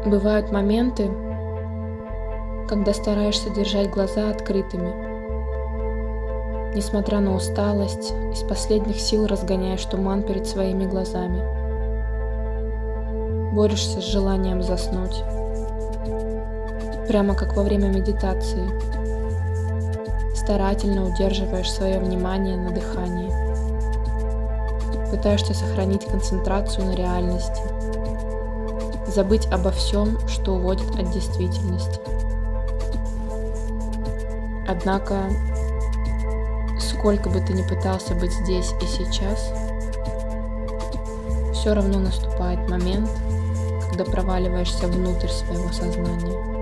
Бывают моменты, когда стараешься держать глаза открытыми. Несмотря на усталость, из последних сил разгоняешь туман перед своими глазами. Борешься с желанием заснуть. Прямо как во время медитации. Старательно удерживаешь свое внимание на дыхании. Пытаешься сохранить концентрацию на реальности. Забыть обо всем, что уводит от действительности. Однако, сколько бы ты ни пытался быть здесь и сейчас, все равно наступает момент, когда проваливаешься внутрь своего сознания.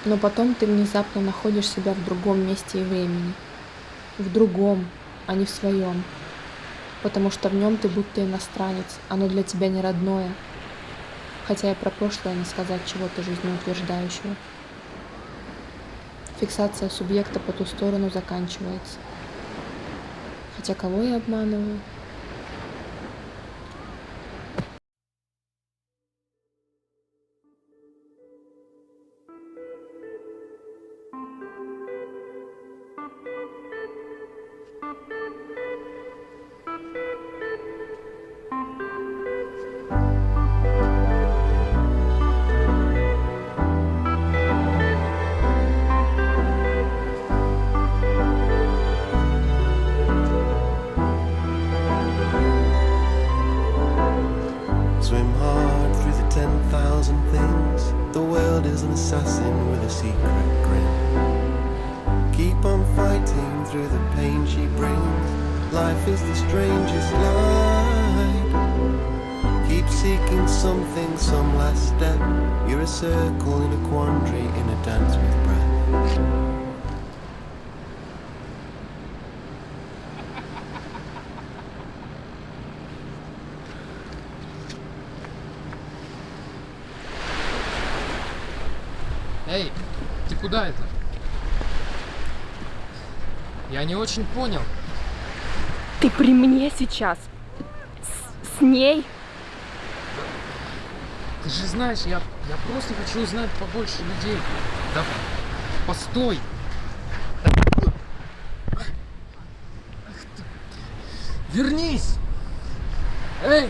Но потом ты внезапно находишь себя в другом месте и времени. В другом, а не в своем. Потому что в нем ты будто иностранец, оно для тебя не родное. Хотя и про прошлое не сказать чего-то жизнеутверждающего. Фиксация субъекта по ту сторону заканчивается. Хотя кого я обманываю? Swim hard through the 10,000 things. The world is an assassin with a secret grin. Keep on fighting through the pain she brings. Life is the strangest lie. Keep seeking something, some last step. You're a circle in a quandary, in a dance with breath. Эй, ты куда это? Я не очень понял. Ты при мне сейчас? С ней? Ты же знаешь, я просто хочу узнать побольше людей. Да постой! Ах ты. Вернись! Эй!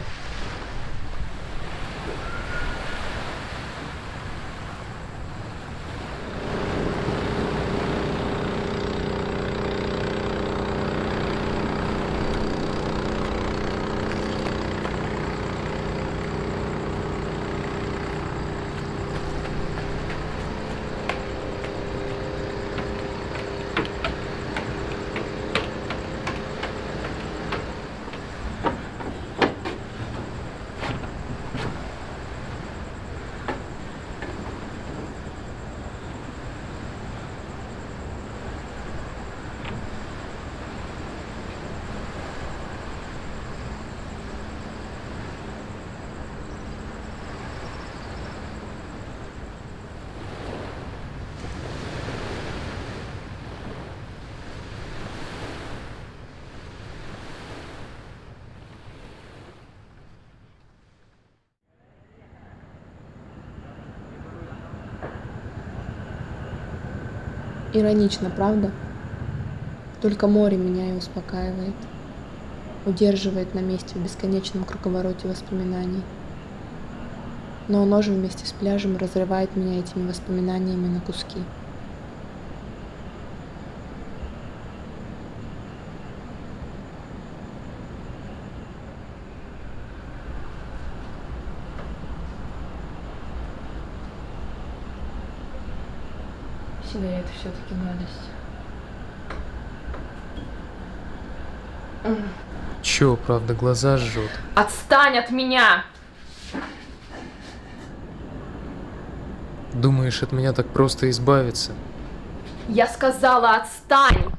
Иронично, правда? Только море меня и успокаивает. Удерживает на месте в бесконечном круговороте воспоминаний. Но оно же вместе с пляжем разрывает меня этими воспоминаниями на куски. Сигарета все-таки гадость. Чё, правда, глаза жжет? Отстань от меня! Думаешь, от меня так просто избавиться? Я сказала, отстань!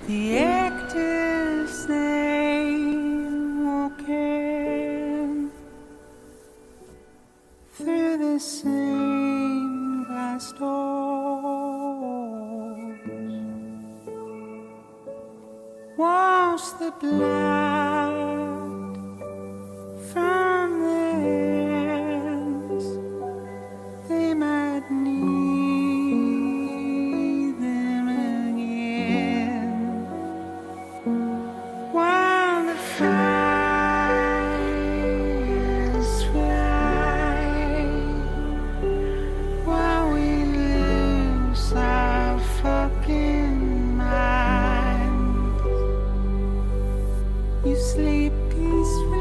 The actors they walking through the same glass doors. Wash the blood from their hands. They might need them again. While the fires fly, while we lose our fucking minds, you sleep peacefully.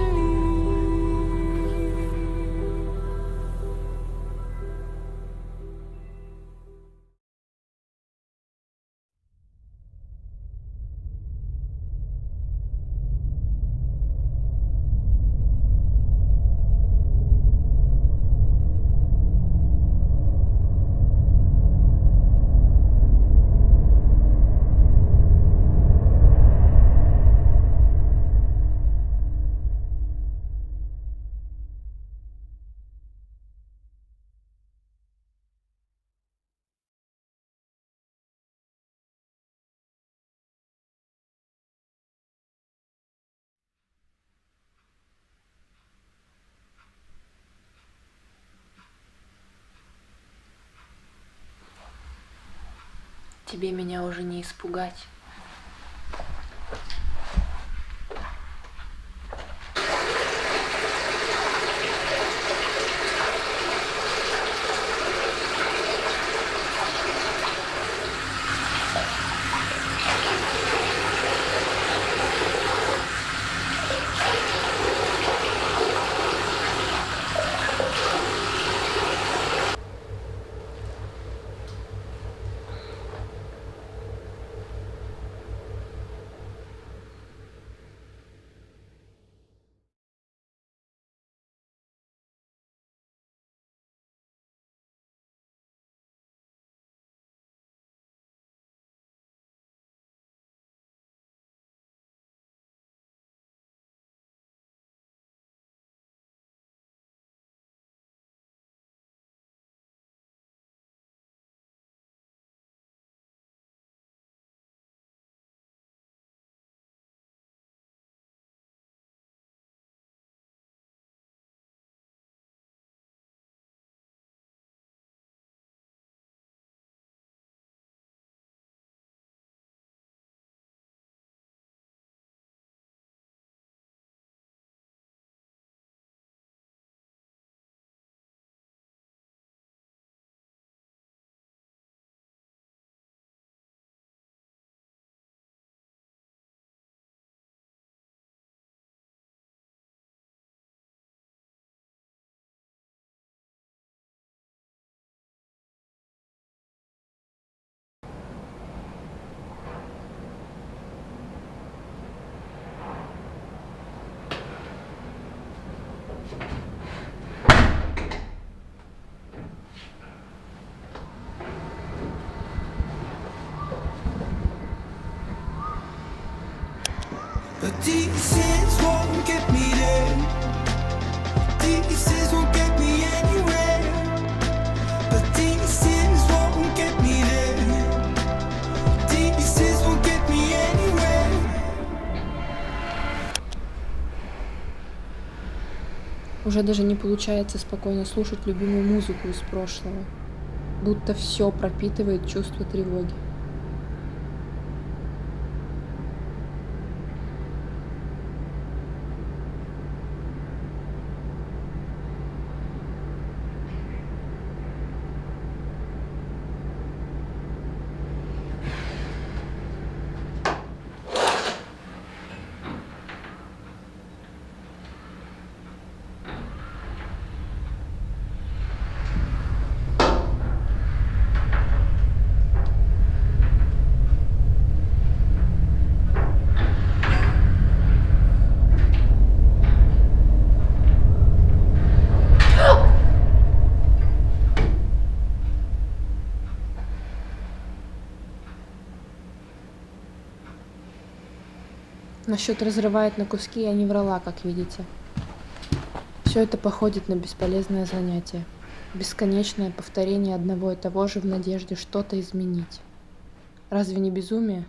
Тебе меня уже не испугать. But DCs won't get me there. DCs won't get me anywhere. But DCs won't get me there. DCs won't get me anywhere. Уже даже не получается спокойно слушать любимую музыку из прошлого. Будто все пропитывает чувство тревоги. Насчет разрывает на куски я не врала, как видите. Все это походит на бесполезное занятие. Бесконечное повторение одного и того же в надежде что-то изменить. Разве не безумие?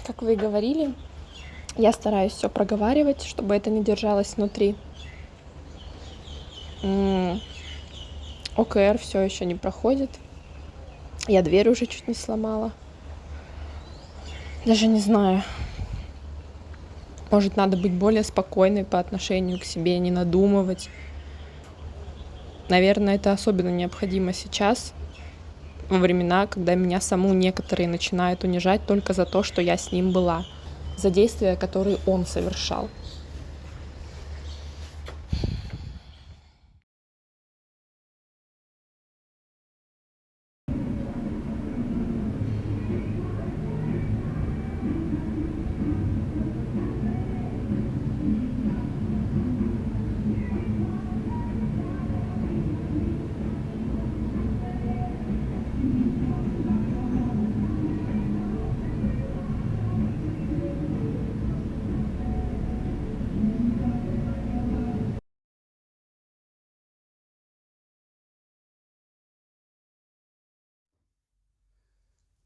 Как вы и говорили, я стараюсь все проговаривать, чтобы это не держалось внутри. ОКР все еще не проходит. Я дверь уже чуть не сломала. Даже не знаю. Может, надо быть более спокойной по отношению к себе, не надумывать. Наверное, это особенно необходимо сейчас, во времена, когда меня саму некоторые начинают унижать только за то, что я с ним была, за действия, которые он совершал.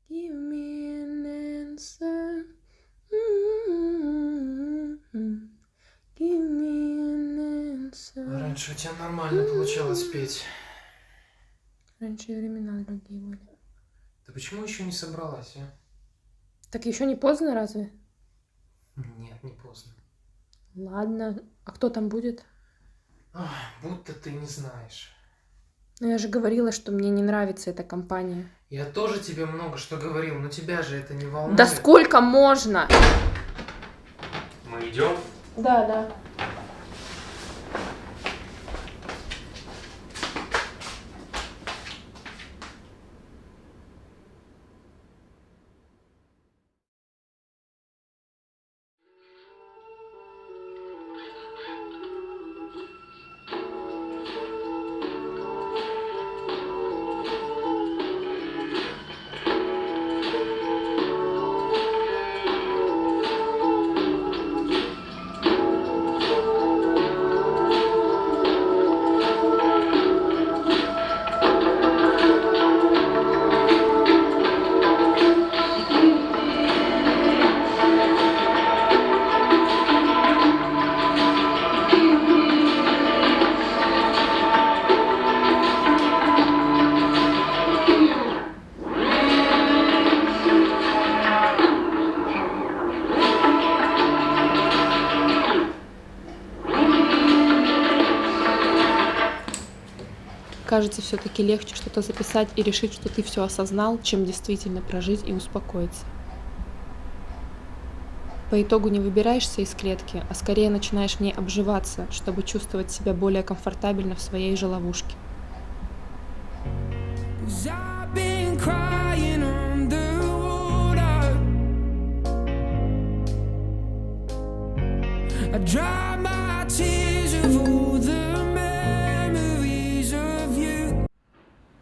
Give me an answer. Give me an answer. Раньше у тебя нормально получалось петь. Раньше и времена другие были. Ты почему еще не собралась, а? Так еще не поздно разве? Нет, не поздно. Ладно. А кто там будет? Ах, будто ты не знаешь. Ну я же говорила, что мне не нравится эта компания. Я тоже тебе много что говорил, но тебя же это не волнует. Да сколько можно? Мы идем? Да. Кажется, все-таки легче что-то записать и решить, что ты все осознал, чем действительно прожить и успокоиться. По итогу не выбираешься из клетки, а скорее начинаешь в ней обживаться, чтобы чувствовать себя более комфортабельно в своей же ловушке. I've been crying underwater. I dry my tears of all the memories of you.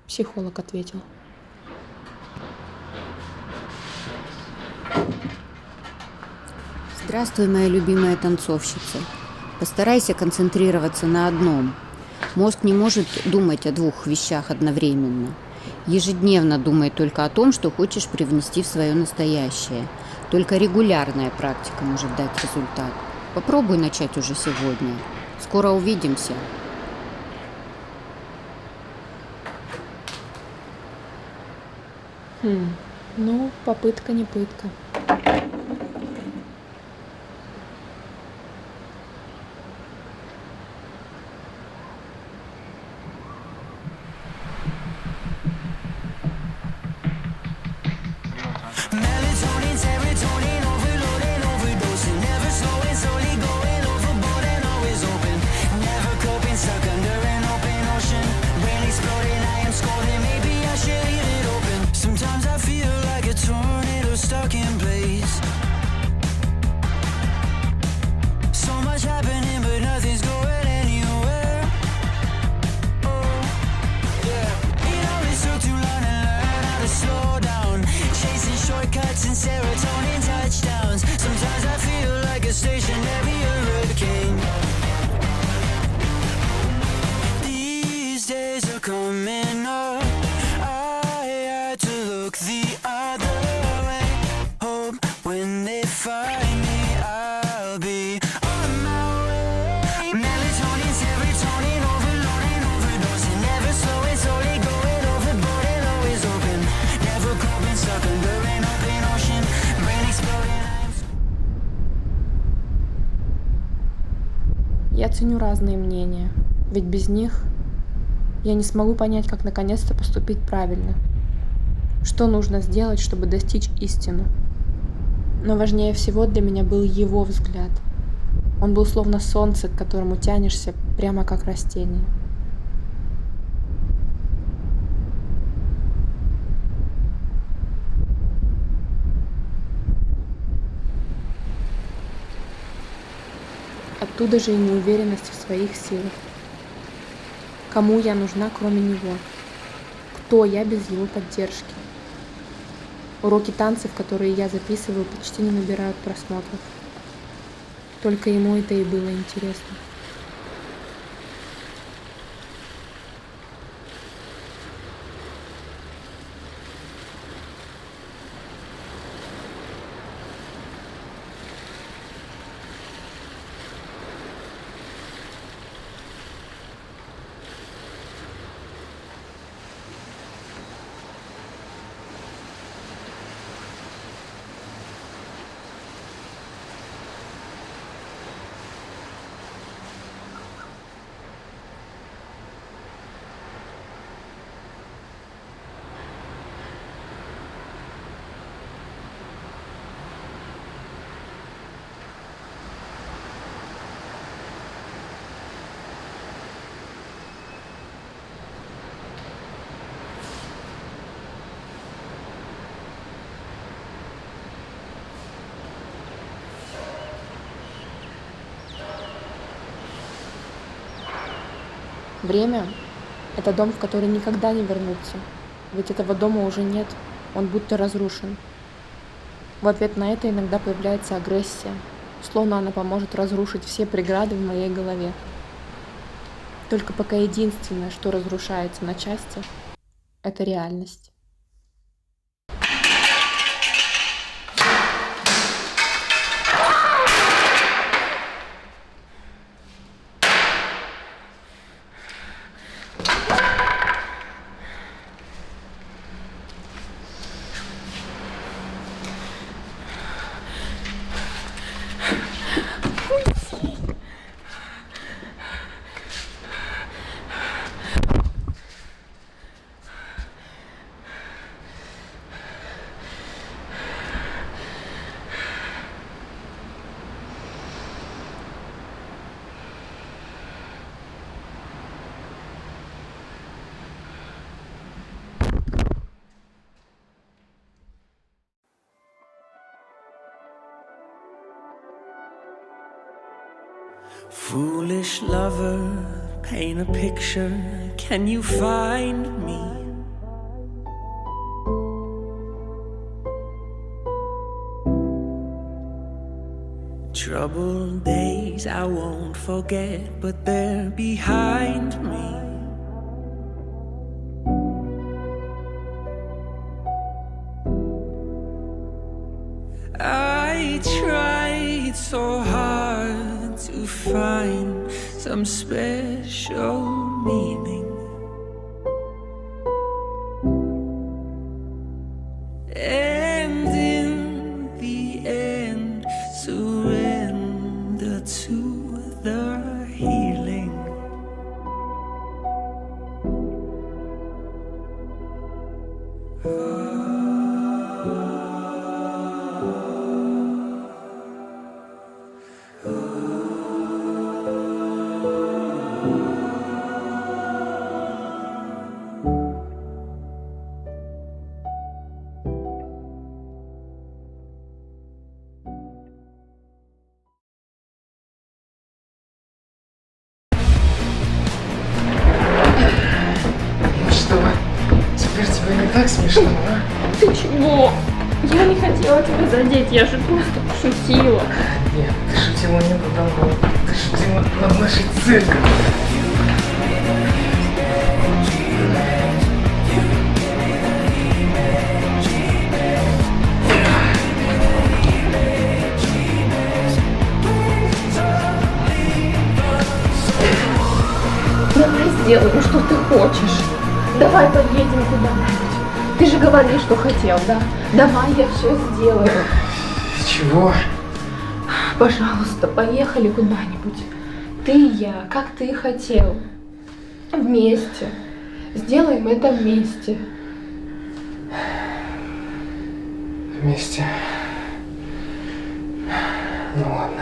Психолог ответил. Здравствуй, моя любимая танцовщица. Постарайся концентрироваться на одном. Мозг не может думать о двух вещах одновременно. Ежедневно думай только о том, что хочешь привнести в свое настоящее. Только регулярная практика может дать результат. Попробуй начать уже сегодня. Скоро увидимся. Ну, попытка не пытка. Melatonin, serotonin, overloading, overdosing, never slowing, slowly going overboard and always open. Never coping, stuck under an open ocean. Brain exploding, I am scolding, maybe I should leave it open. Sometimes I feel like a tornado stuck in place. Я ценю разные мнения, ведь без них я не смогу понять, как наконец-то поступить правильно. Что нужно сделать, чтобы достичь истину. Но важнее всего для меня был его взгляд. Он был словно солнце, к которому тянешься, прямо как растение. Оттуда же и неуверенность в своих силах. Кому я нужна, кроме него? Кто я без его поддержки? Уроки танцев, которые я записываю, почти не набирают просмотров. Только ему это и было интересно. Время — это дом, в который никогда не вернуться, ведь этого дома уже нет, он будто разрушен. В ответ на это иногда появляется агрессия, словно она поможет разрушить все преграды в моей голове. Только пока единственное, что разрушается на части, это реальность. Foolish lover, paint a picture, can you find me? Troubled days I won't forget, but they're behind me. I tried so hard to find some special meaning, and in the end surrender to the healing. Теперь тебе не так смешно, а? Ты чего? Я не хотела тебя задеть, я же просто пошутила. Нет, ты шутила не надо мной, ты шутила над нашей целью. Давай сделаем, что ты хочешь. Давай поедем куда-нибудь. Ты же говорил, что хотел, да? Давай, я все сделаю. Чего? Пожалуйста, поехали куда-нибудь. Ты и я, как ты и хотел. Вместе. Сделаем это вместе. Вместе. Ну ладно.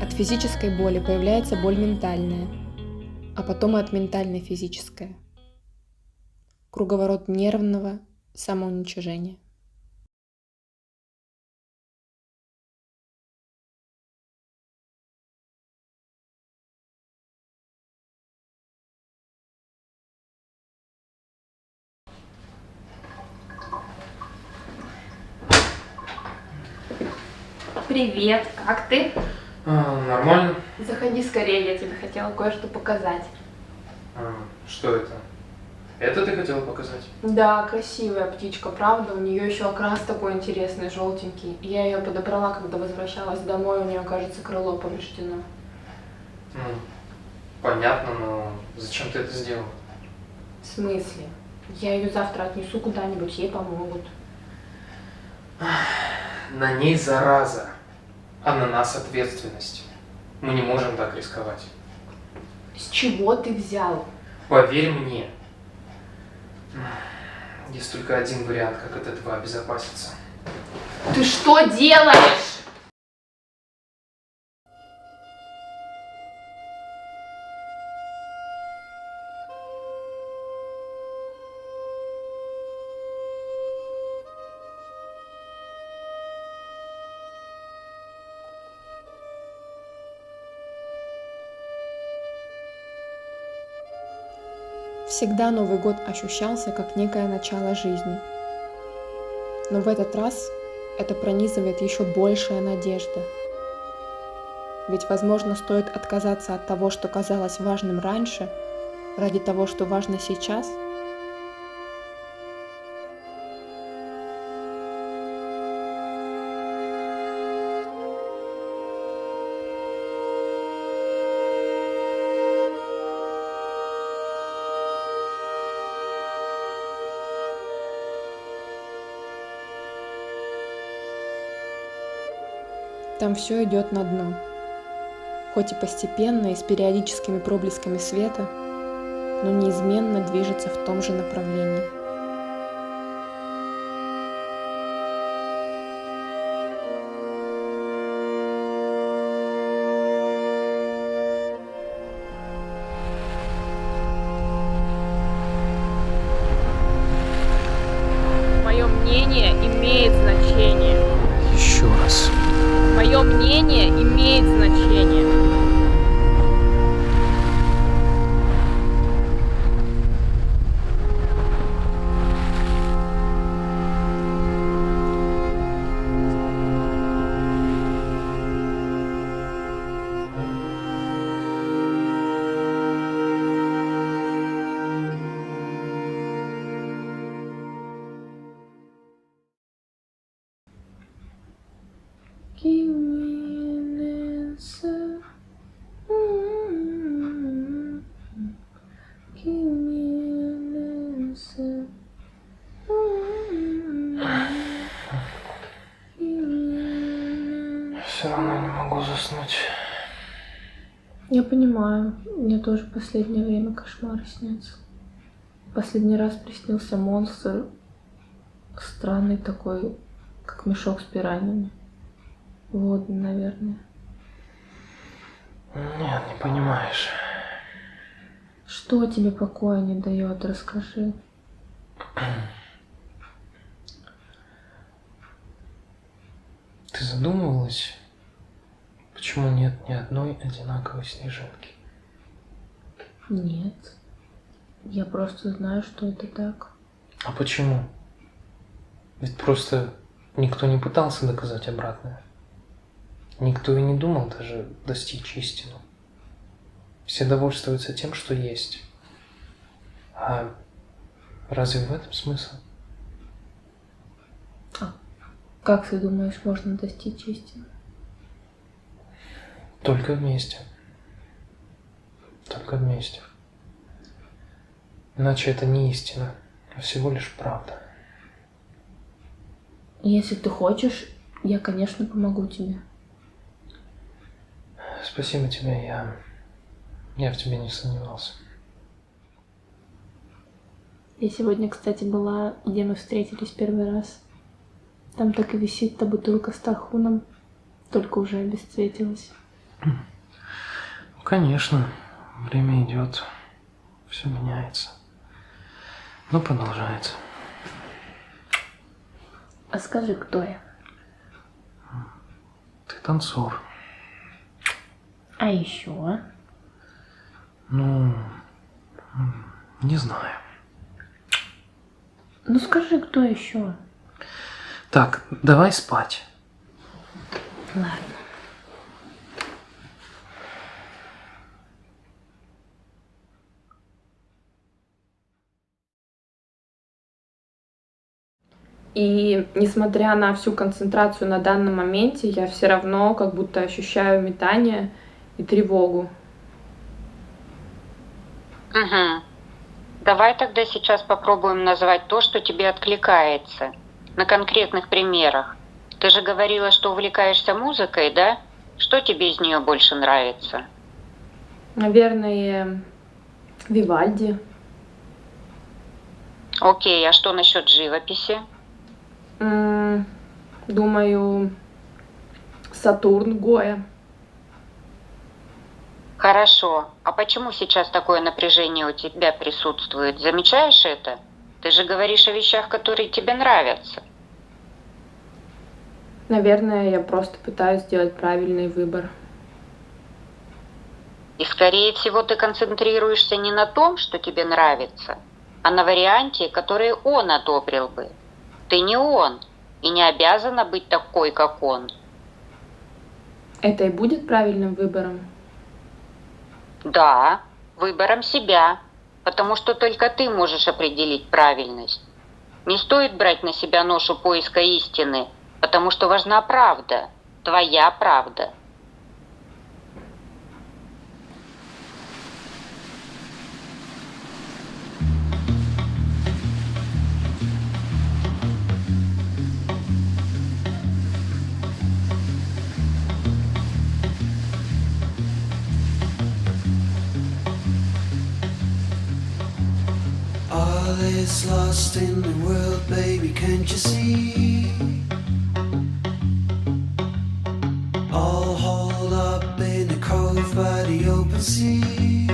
От физической боли появляется боль ментальная, а потом и от ментальной физическая. Круговорот нервного самоуничижения. Привет, как ты? Нормально. Заходи скорее, я тебе хотела кое-что показать. Что это? Это ты хотела показать? Да, красивая птичка, правда? У нее еще окрас такой интересный, желтенький. Я ее подобрала, когда возвращалась домой, у нее, кажется, крыло повреждено. Понятно, но зачем ты это сделал? В смысле? Я ее завтра отнесу куда-нибудь, ей помогут. На ней зараза, а на нас ответственность. Мы не можем так рисковать. С чего ты взял? Поверь мне, есть только один вариант, как от этого обезопаситься. Ты что делаешь? Всегда Новый год ощущался как некое начало жизни. Но в этот раз это пронизывает еще большая надежда. Ведь, возможно, стоит отказаться от того, что казалось важным раньше, ради того, что важно сейчас. Там все идет на дно. Хоть и постепенно и с периодическими проблесками света, но неизменно движется в том же направлении. Мое мнение имеет значение. Еще раз. Мое мнение имеет значение. Give me an answer. Give me an answer. Все равно не могу заснуть. Я понимаю, мне тоже в последнее время кошмары снятся. Последний раз приснился монстр, странный такой, как мешок с пираньями. Водный, наверное. Нет, не понимаешь. Что тебе покоя не дает, расскажи. Ты задумывалась, почему нет ни одной одинаковой снежинки? Нет. Я просто знаю, что это так. А почему? Ведь просто никто не пытался доказать обратное. Никто и не думал даже достичь истину. Все довольствуются тем, что есть. А разве в этом смысл? Как ты думаешь, можно достичь истины? Только вместе. Только вместе. Иначе это не истина, а всего лишь правда. Если ты хочешь, я, конечно, помогу тебе. Спасибо тебе, я в тебе не сомневался. Я сегодня, кстати, была, где мы встретились первый раз. Там так и висит та бутылка с тархуном, только уже обесцветилась. Конечно, время идет, все меняется. Но продолжается. А скажи, кто я? Ты танцор. А еще? Ну, не знаю. Ну скажи, кто еще? Так, давай спать. Ладно. И несмотря на всю концентрацию на данном моменте, я все равно как будто ощущаю метание и тревогу. Угу. Давай тогда сейчас попробуем назвать то, что тебе откликается. На конкретных примерах. Ты же говорила, что увлекаешься музыкой, да? Что тебе из нее больше нравится? Наверное, Вивальди. Окей, а что насчет живописи? Думаю, Сатурн Гоя. Хорошо. А почему сейчас такое напряжение у тебя присутствует? Замечаешь это? Ты же говоришь о вещах, которые тебе нравятся. Наверное, я просто пытаюсь сделать правильный выбор. И скорее всего ты концентрируешься не на том, что тебе нравится, а на варианте, который он одобрил бы. Ты не он, и не обязана быть такой, как он. Это и будет правильным выбором? Да, выбором себя, потому что только ты можешь определить правильность. Не стоит брать на себя ношу поиска истины, потому что важна правда, твоя правда. All is lost in the world, baby, can't you see? All hauled up in a cove by the open sea.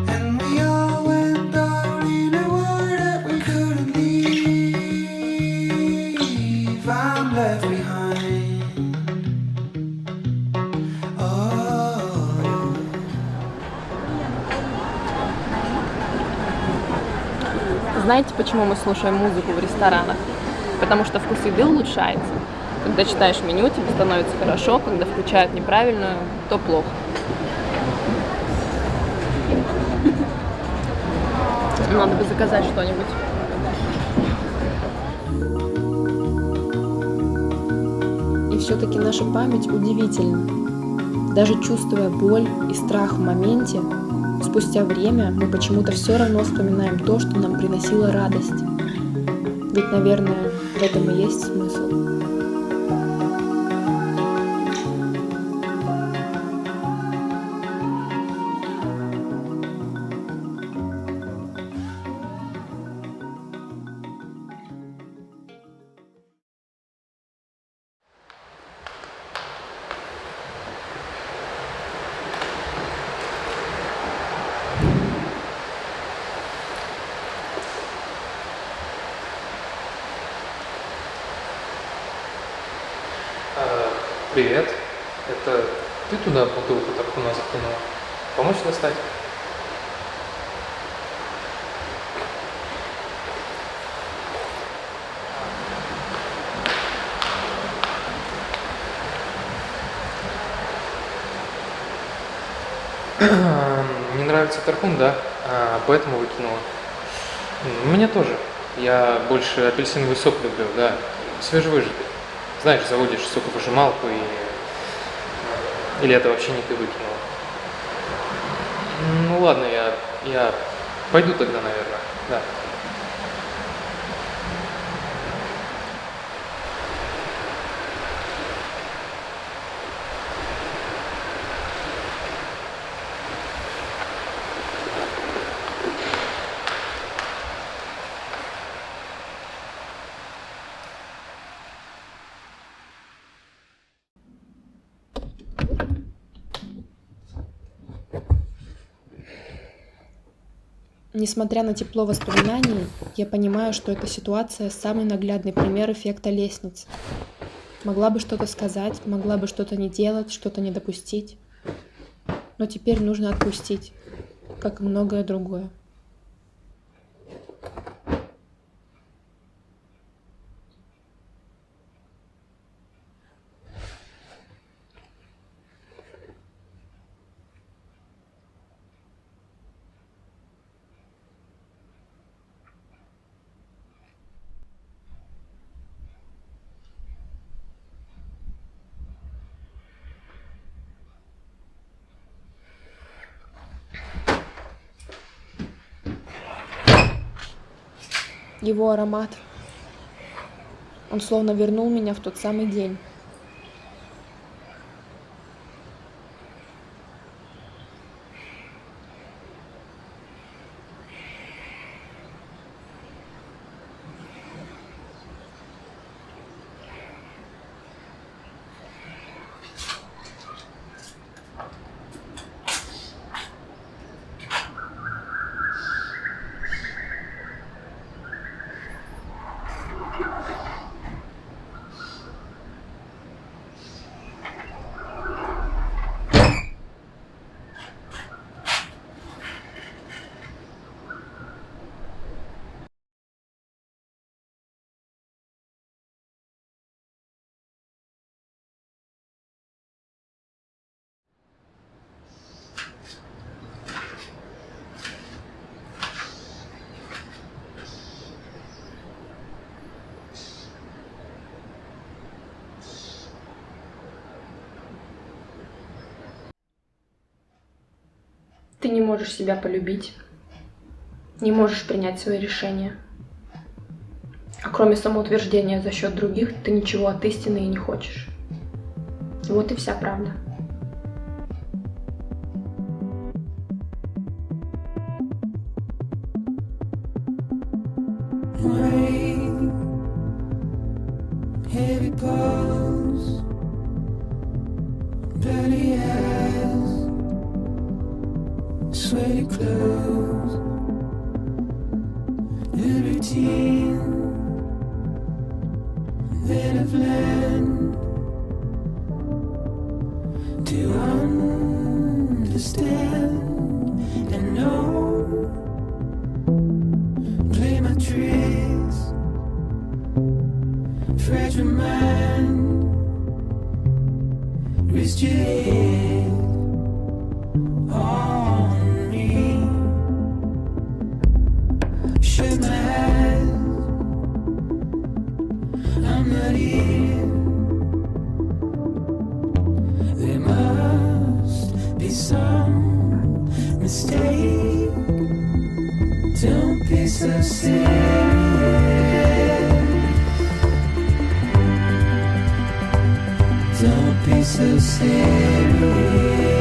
And we all went down in a war that we couldn't leave. I'm left behind. Oh. Знаете, почему мы слушаем музыку в ресторанах? Потому что вкус еды улучшается. Когда читаешь меню, тебе становится хорошо, когда включают неправильную, то плохо. Надо бы заказать что-нибудь. И все-таки наша память удивительна. Даже чувствуя боль и страх в моменте, спустя время мы почему-то все равно вспоминаем то, что нам приносило радость. Ведь, наверное, в этом и есть смысл. Привет. Это ты туда бутылку тархуна закинула? Помочь достать? Не нравится тархун, да? Поэтому выкинула. Мне тоже. Я больше апельсиновый сок люблю, да. Свежевыжатый. Знаешь, заводишь соковыжималку и... Или это вообще не ты выкинула? Ну ладно, я пойду тогда, наверное, да. Несмотря на тепло воспоминаний, я понимаю, что эта ситуация – самый наглядный пример эффекта лестницы. Могла бы что-то сказать, могла бы что-то не делать, что-то не допустить. Но теперь нужно отпустить, как и многое другое. Его аромат, он словно вернул меня в тот самый день. Ты не можешь себя полюбить, не можешь принять свои решения. А кроме самоутверждения за счет других, ты ничего от истины и не хочешь. Вот и вся правда. White, heavy pulse, bloody eyes, sweaty clothes, the routine that I've learned to understand and know. Play my tricks, fragile mind, risk your head on me. Shut my eyes, I'm not here. There must be some mistake. Don't be so serious. Don't be so serious.